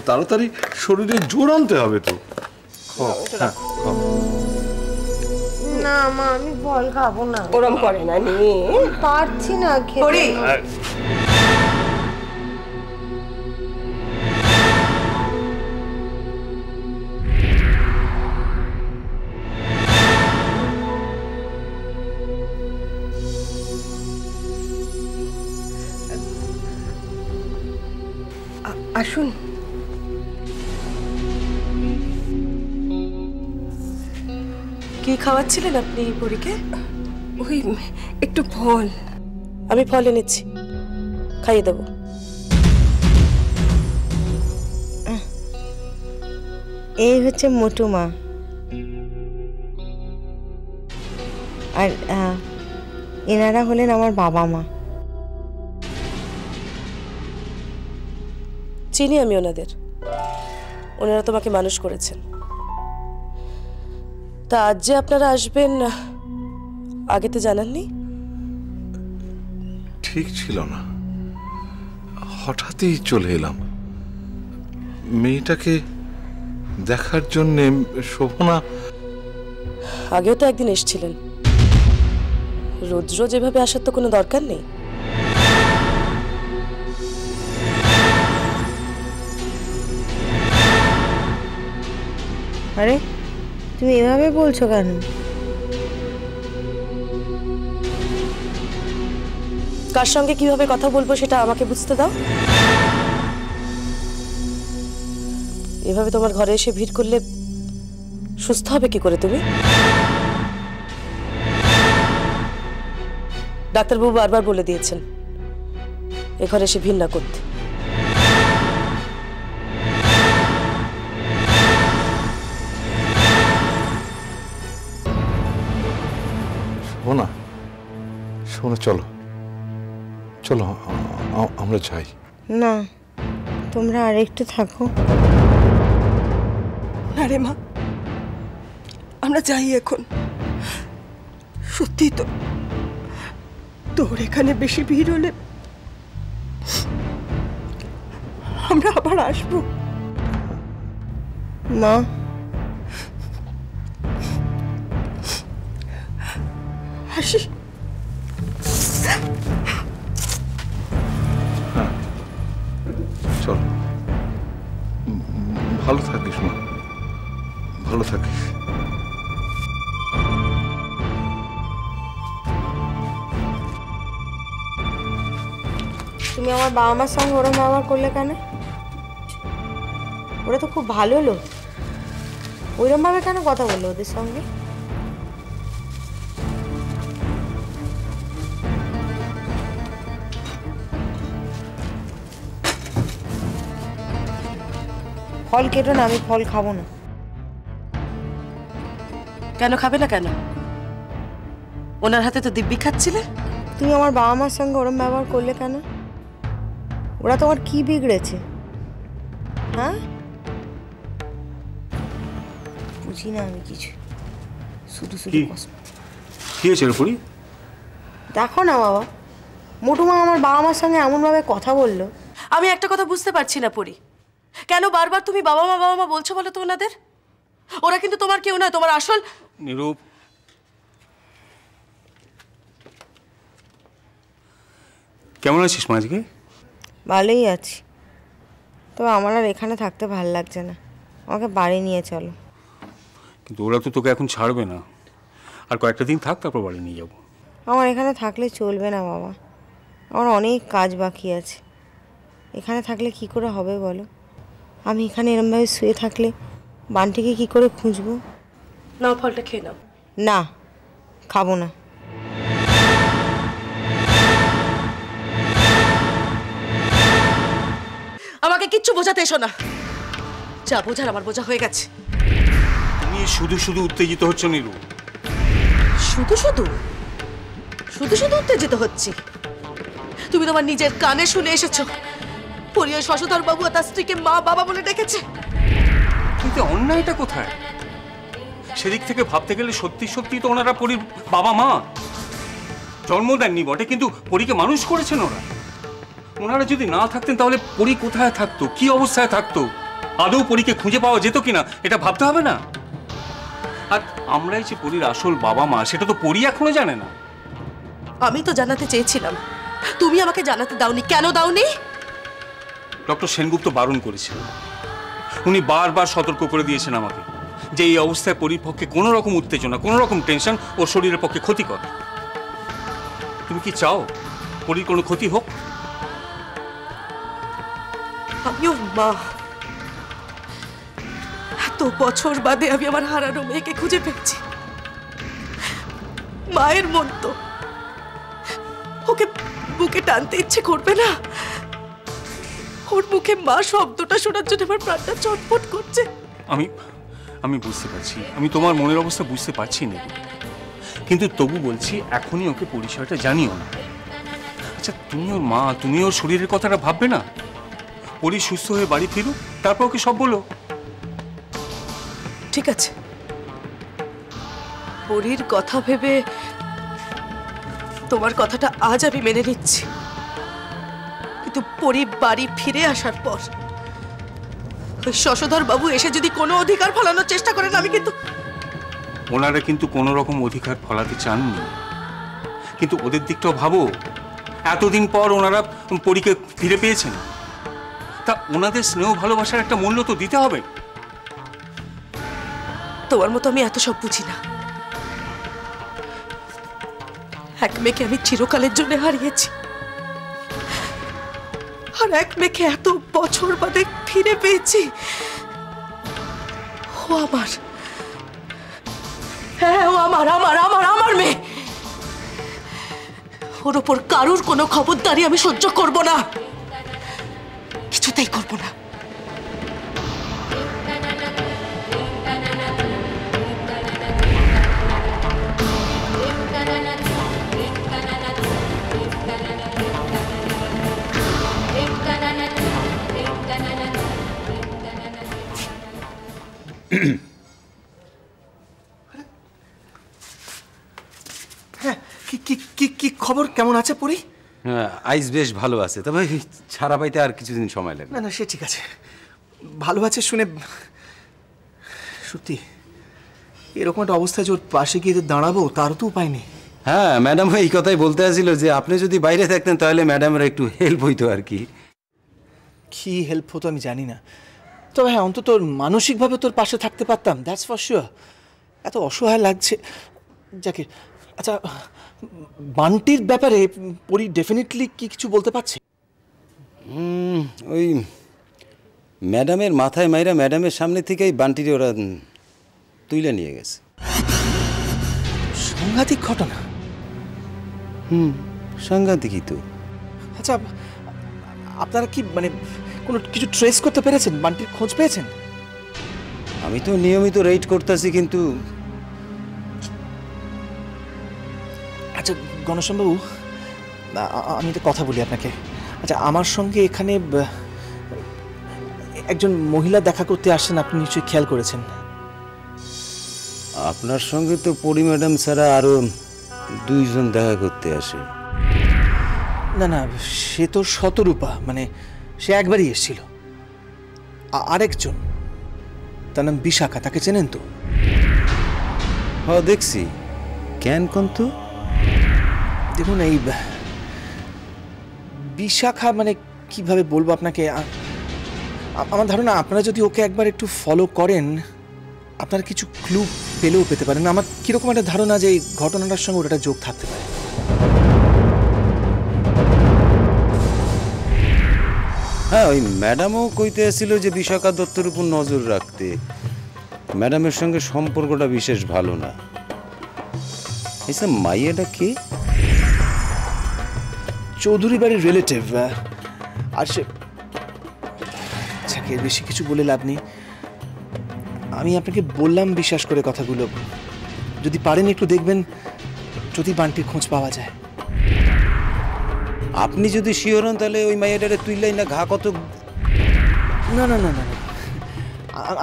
তাড়াতাড়ি শরীরে জোর আনতে হবে তো। না মা, আমি ফল খাবো না। ওরম করে না, নিয়ে পারছি না খেতে। আসুন। কি খাওয়াচ্ছিলেন আপনি পরীকে? ওই একটু ফল। আমি ফল এনেছি, খাইয়ে দেবো। এই হচ্ছে মোটু মা, আর এনারা হলেন আমার বাবা মা। চিনি আমি ওনাদের, ওনারা তোমাকে মানুষ করেছেন। তা আজ যে আপনারা আসবেন আগে তো জানাননি? ঠিক ছিল না, হঠাৎই চলে এলাম। মেয়েটাকে দেখার জন্যে শোভনা। আগেও তো একদিন এসেছিলেন, রোজ রোজ এভাবে আসার তো কোনো দরকার নেই। আরে তুমি এভাবে বলছো কেন? কার সঙ্গে কিভাবে কথা বলবো সেটা আমাকে বুঝতে দাও। এভাবে তোমার ঘরে এসে ভিড় করলে সুস্থ হবে কি করে তুমি? ডাক্তারবাবু বারবার বলে দিয়েছেন এ ঘরে এসে ভিড় না করতে। শোনা শোনো, চলো চলো আমরা যাই। না, তোমরা আর একটু থাকো। না রে মা, আমরা যাই এখন। সত্যি তো, তোর এখানে বেশি ভিড় হলে আমরা আবার আসবো। মা, আসি। চল, ভালো থাকিস মা, ভালো থাকিস। তুমি আমার বাবা মার সঙ্গে ওরম ব্যবহার করলে কেন? ওরা তো খুব ভালো লোক, ওইরকম ভাবে কেন কথা বললো ওদের সঙ্গে? ফল কেটো না, আমি ফল খাবো না। কেন খাবে না কেন? ওনার হাতে তো দিব্যি খাচ্ছিলে। তুমি আমার বাবা মার সঙ্গে ওরম ব্যবহার করলে কেন? ওরা তোমার কি বিগড়েছে? হ্যাঁ, বুঝি না আমি কিছু, শুধু শুধু কি হয়েছে পরি? দেখো না বাবা, মোটু মা আমার বাবা মার সঙ্গে এমনভাবে কথা বললো। আমি একটা কথা বুঝতে পারছি না পরি, কেন বারবার তুমি বাবা মা বলছো বলো তো ওনাদের? ওরা কিন্তু তোমার কেউ নয়, তোমার আসল। নিরূপ, কেমন আছিস মা আজকে? ভালোই আছি, তবে আমার আর এখানে থাকতে ভালো লাগছে না, আমাকে বাড়ি নিয়ে চলো। কিন্তু ওরা তো তোকে এখন ছাড়বে না, আর কয়েকটা দিন থাক, তারপর বাড়ি নিয়ে যাবো। আমার এখানে থাকলে চলবে না বাবা, আমার অনেক কাজ বাকি আছে। এখানে থাকলে কি করে হবে বলো? আমি এখানে এরমভাবে শুয়ে থাকলে বানটিকে কি করে খুঁজবো? নাও ফলটা খেয়ে নাও। না, খাবো না। আমাকে কিচ্ছু বোঝাতে এসো না, যা বোঝার আমার বোঝা হয়ে গেছে। তুমি শুধু শুধু উত্তেজিত হচ্ছ নিরূপ। শুধু শুধু শুধু শুধু উত্তেজিত হচ্ছি? তুমি তোমার নিজের কানে শুনে এসেছো পরিয় শশধর বাবু তার স্ত্রীকে মা বাবা বলে ডেকেছে। কিন্তু অন্যায়টা কোথায়? সেদিক থেকে ভাবতে গেলে সত্যি সত্যি তো ওনারা পরীর বাবা মা। জন্ম দেননি বটে, কিন্তু পরীকে মানুষ করেছেন ওরা। ওনারা যদি না থাকতেন তাহলে পরী কোথায় থাকতো, কি অবস্থায় থাকতো? আদৌ পরীকে খুঁজে পাওয়া যেত কিনা এটা ভাবতে হবে না? আর আমরাই যে পরীর আসল বাবা মা সেটা তো পরী এখনো জানে না। আমি তো জানাতে চেয়েছিলাম, তুমি আমাকে জানাতে দাওনি। কেন দাওনি? ডক্টর সেনগুপ্ত বারণ করেছিলেন। উনি বারবার সতর্ক করে দিয়েছেন আমাকে যে এই অবস্থায় পরীর পক্ষে কোনো রকম উত্তেজনা, কোনো রকম টেনশন ওর শরীরের পক্ষে ক্ষতিকর। তুমি কি চাও পরীর কোনো ক্ষতি হোক? আমি ওর মা। এত বছর বাদে আমি আমার হারানো মেয়েকে খুঁজে পেয়েছি। মায়ের মন তো ওকে বুকে টানতে ইচ্ছে করবে না? ওর মুখে মা শব্দটা শোনার জন্য আমার প্রাণটা চটপট করছে। আমি বুঝতে পারছি, আমি তোমার মনের অবস্থা বুঝতে পারছি না, কিন্তু তবু বলছি এখনই ওকে পরিচয়টা জানিও না। আচ্ছা তুমি ওর মা, তুমি ওর শরীরের কথাটা ভাববে না? পরি সুস্থ হয়ে বাড়ি ফিরুক, তারপর ওকে সব বলো। ঠিক আছে, পরীর কথা ভেবে তোমার কথাটা আজ আমি মেনে নিচ্ছি, কিন্তু পরি বাড়ি ফিরে আসার পর ওই শশধর বাবু এসে যদি কোনো অধিকার ফলানোর চেষ্টা করেন, আমি কিন্তু... ওনারা কিন্তু কোনো রকম অধিকার ফলাতে চাননি, কিন্তু ওদের দিকটাও ভাবো। এতদিন পর ওনারা পরীকে ফিরে পেয়েছেন, তা ওনাদের স্নেহ ভালোবাসার একটা মূল্য তো দিতে হবে। তোমার মতো আমি এত সব বুঝি না। এক মেয়েকে আমি চিরকালের জন্য হারিয়েছি, আর এক মেয়েকে এত বছর বাদে ফিরে পেয়েছি। ও আমার, হ্যাঁ ও আমার আমার আমার আমার মেয়ে। ওর ওপর কারুর কোনো খবরদারি আমি সহ্য করব না, কিছুতেই করব না। হ্যাঁ, কি কি কি কি খবর? কেমন আছে পরি? আইস বেশ ভালো আছে, তবে ছাড়া পাইতে আর কিছুদিন সময় লাগবে। না না, সে ঠিক আছে, ভালো আছে শুনে সত্যি এরকম একটা অবস্থায় যে ওর পাশে গিয়ে দাঁড়াবো তার তো উপায় নেই। হ্যাঁ, ম্যাডাম এই কথাই বলতে আসছিল যে আপনি যদি বাইরে থাকতেন তাহলে ম্যাডামের একটু হেল্প হইতো আর কি। কি হেল্প হতো আমি জানি না, তবে হ্যাঁ অন্তত মানসিকভাবে তোর পাশে থাকতে পারতাম, দ্যাটস ফর শিওর। এত অসহায় লাগছে যাকে। আচ্ছা, বান্টির ব্যাপারে পরি ডেফিনেটলি কি কিছু বলতে পারছে? ওই ম্যাডামের মাথায় মাইরা ম্যাডামের সামনে থেকেই বান্টিরে ওরা তুইলা নিয়ে গেছে। সাংঘাতিক ঘটনা। সাংঘাতিকই তো। আচ্ছা, আপনারা কি মানে কোনো কিছু ট্রেস করতে পেরেছেন? বান্টির খোঁজ পেয়েছেন? আমি তো নিয়মিত রেড করতেছি, কিন্তু আচ্ছা গণশ্যামবাবু, আমি একটা কথা বলি আপনাকে। আচ্ছা, আমার সঙ্গে এখানে একজন মহিলা দেখা করতে আসছেন, আপনি নিশ্চয়ই খেয়াল করেছেন। আপনার সঙ্গে তো পরি ম্যাডাম ছাড়া আরো দুইজন দেখা করতে আসে। না না, সে তো শতরূপা, মানে সে একবারই এসেছিল। আরেকজন, তার নাম বিশাখা, তাকে চেনেন তো? হ্যাঁ দেখছি। কেন কোন তো? দেখুন, এই বিশাখা মানে কিভাবে বলবো আপনাকে, আমার ধারণা আপনারা যদি ওকে একবার একটু ফলো করেন আপনারা কিছু ক্লু পেলেও পেতে পারেন। আমার কিরকম একটা ধারণা যে এই ঘটনাটার সঙ্গে ওটা যোগ থাকতে পারে। হ্যাঁ, ওই ম্যাডামও কইতে আসছিল যে বিশাখা দত্তের উপর নজর রাখতে। ম্যাডামের সঙ্গে সম্পর্কটা বিশেষ ভালো না। এইসব মাইয়াটা কে? চৌধুরী বাড়ির রিলেটিভ। আর সে এর বেশি কিছু বলে লাভ নেই। আমি আপনাকে বললাম বিশ্বাস করে কথাগুলো, যদি পারেন একটু দেখবেন যদি বান্টির খোঁজ পাওয়া যায়। আপনি যদি শিওর হন তাহলে ওই মাইয়াটারে তুইলাই না ঘা কত। না না না না,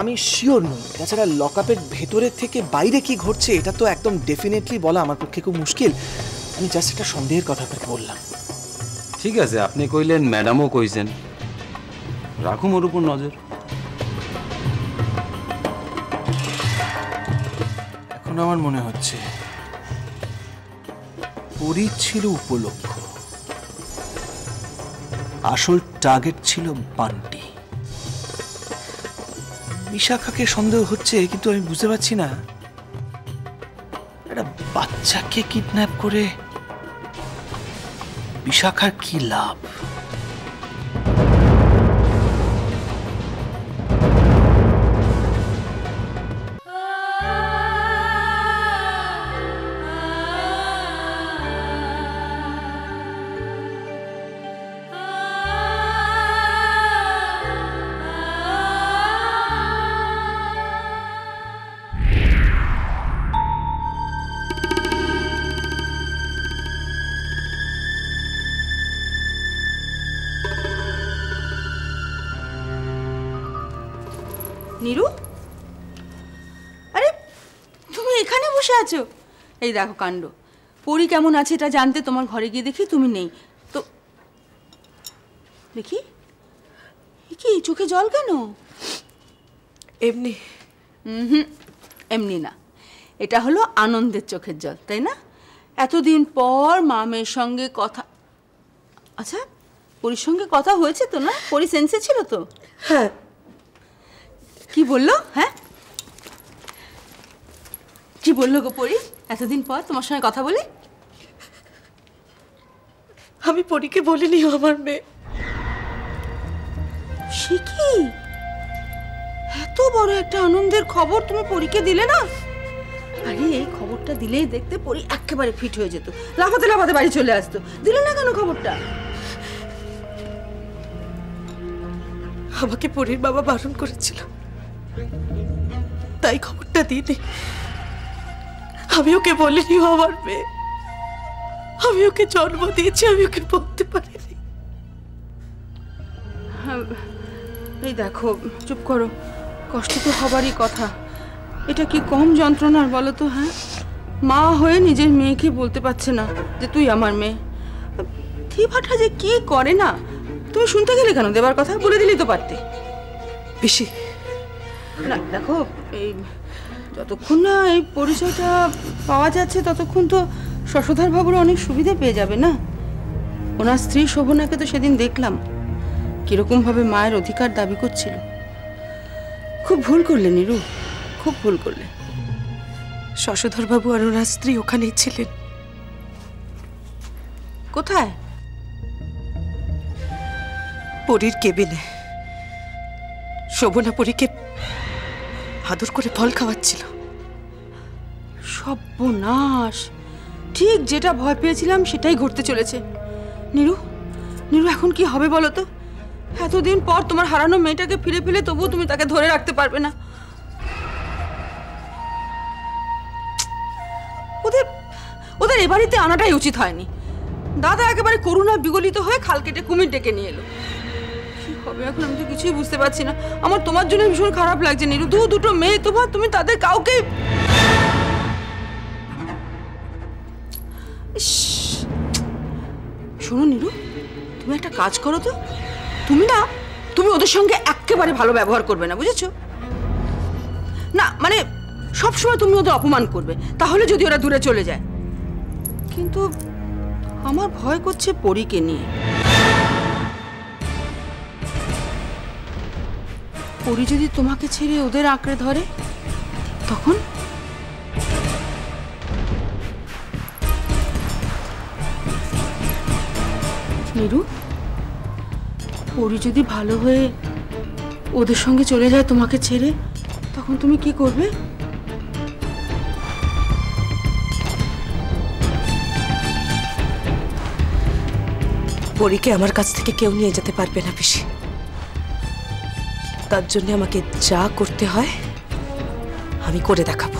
আমি শিওর নই। তাছাড়া লকআপের ভেতরের থেকে বাইরে কি ঘটছে এটা তো একদম ডেফিনেটলি বলা আমার পক্ষে খুব মুশকিল। আমি জাস্ট একটা সন্দেহের কথা আপনাকে বললাম। ঠিক আছে, আপনি কইলেন, ম্যাডামও কইছেন, রাখুন ওর উপর নজর। এখন আমার মনে হচ্ছে পরী ছিল উপলক্ষ, আসল টার্গেট ছিল বান্টি। বিশাখাকে সন্দেহ হচ্ছে, কিন্তু আমি বুঝতে পারছি না একটা বাচ্চাকে কিডন্যাপ করে বিশাখার কি লাভ। নীরু, আরে তুমি এখানে বসে আছো? এই দেখো কাণ্ড, পরি কেমন আছে এটা জানতে তোমার ঘরে গিয়ে দেখি তুমি নেই তো। দেখি কি চোখে জল কেন? এমনি। এমনি না, এটা হলো আনন্দের চোখের জল, তাই না? এতদিন পর মা মেয়ের সঙ্গে কথা। আচ্ছা, পরির সঙ্গে কথা হয়েছে তো? না, পরি সেন্সে ছিল তো? হ্যাঁ। কি বললো? হ্যাঁ, কি বললো গো পরি এতদিন পর তোমার সঙ্গে কথা বলি? আমি পরীকে বলিনি আমার মেয়ে। সে কি, এত বড় একটা আনন্দের খবর তুমি পরীকে দিলে না? আরে এই খবরটা দিলেই দেখতে পরি একেবারে ফিট হয়ে যেত, লাফাতে লাফাতে বাড়ি চলে আসতো। দিলে না কেন খবরটা? আমাকে পরীর বাবা বারণ করেছিল, তাই খবরটা দিইনি। আমি ওকে বলিনি আমার মেয়ে। আমি ওকে জন্ম দিয়েছি, আমি ওকে বলতে পারিনি। এই দেখো, চুপ করো, কষ্ট তো হবারই কথা। এটা কি কম যন্ত্রণার বলো তো? হ্যাঁ, মা হয়ে নিজের মেয়েকে বলতে পারছে না যে তুই আমার মেয়ে। থিভাটা যে কি করে না, তুমি শুনতে গেলে কেন? দেবার কথা বলে দিলেই তো পারতে। বেশি না দেখো, এই যতক্ষণ না এই পরিচয়টা পাওয়া যাচ্ছে ততক্ষণ তো শশধর বাবুর অনেক সুবিধে পেয়ে যাবে না? ওনার স্ত্রী শোভনাকে তো সেদিন দেখলাম কিরকম ভাবে মায়ের অধিকার দাবি করছিল। খুব ভুল করলে নীরু, খুব ভুল করলে। শশধর বাবু আর ওনার স্ত্রী ওখানেই ছিলেন। কোথায়? পরীর কেবিনে। শোভনা পরীকে আদর করে ফল খাওয়াচ্ছিল। সর্বনাশ! ঠিক যেটা ভয় পেয়েছিলাম সেটাই ঘটতে চলেছে। নীরু, নীরু এখন কি হবে বলো তো? এতদিন পর তোমার হারানো মেয়েটাকে ফিরে পেলে তবুও তুমি তাকে ধরে রাখতে পারবে না। ওদের ওদের এ বাড়িতে আনাটাই উচিত হয়নি। দাদা একেবারে করুণা বিগলিত হয়ে খাল কেটে কুমির ডেকে নিয়ে এলো। কি হবে এখন আমি তো কিছুই বুঝতে পারছি না। আমার তোমার জন্য ভীষণ খারাপ লাগছে নীরু। দুটো মেয়ে তোমার, তুমি তাদের কাউকে। শোনো নীরু, তুমি একটা কাজ করো তো। তুমি ওদের সঙ্গে একেবারে ভালো ব্যবহার করবে না, বুঝেছো? না মানে সবসময় তুমি ওদের অপমান করবে, তাহলে যদি ওরা দূরে চলে যায়। কিন্তু আমার ভয় করছে পরীকে নিয়ে। পরী যদি তোমাকে ছেড়ে ওদের আঁকড়ে ধরে তখন? নীরু, পরী যদি ভালো হয়ে ওদের সঙ্গে চলে যায় তোমাকে ছেড়ে, তখন তুমি কি করবে? পরীকে আমার কাছ থেকে কেউ নিয়ে যেতে পারবে না পিসি। তার জন্য আমাকে যা করতে হয় আমি করে দেখাবো।